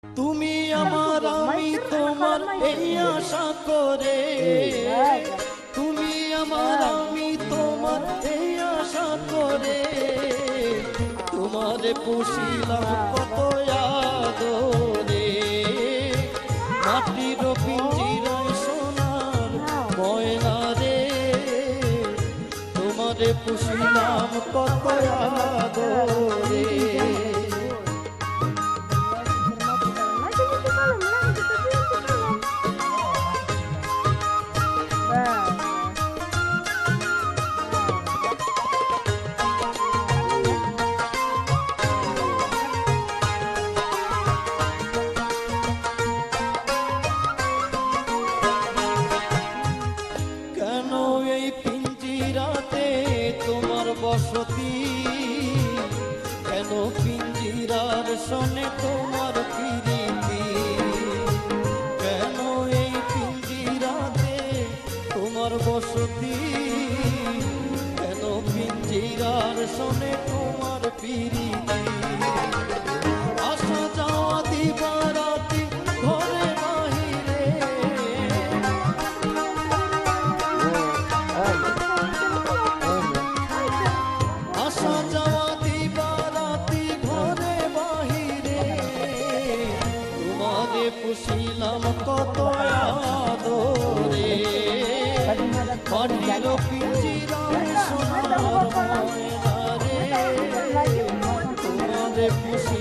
তুমি আমার আমি তোমার এই আশা করে, তুমি আমার আমি তোমার এই আশা করে, তোমারে পুষিলাম কত আদরে, মাটির পিঞ্জিরায় সোনার ময়না রে, তোমারে পুষিলাম কত আদরে। কেন এই পিঞ্জিরাতে তোমার বসতি, কেন পিঞ্জিরার সনে তোমার প্রীতি, কেন এই পিঞ্জিরাতে তোমার বসতি, কেন পিঞ্জিরার সনে তোমার প্রীতি, আসা যাওয়া দিবারাতি ঘরে বাহিরে, আসা যাওয়া দিবারাতি ঘরে বাহিরে, তোমারে পুষিলাম কত আদরে, মাটির পিঞ্জিরায় সোনার ময়না রে, তোমারে পুষিলাম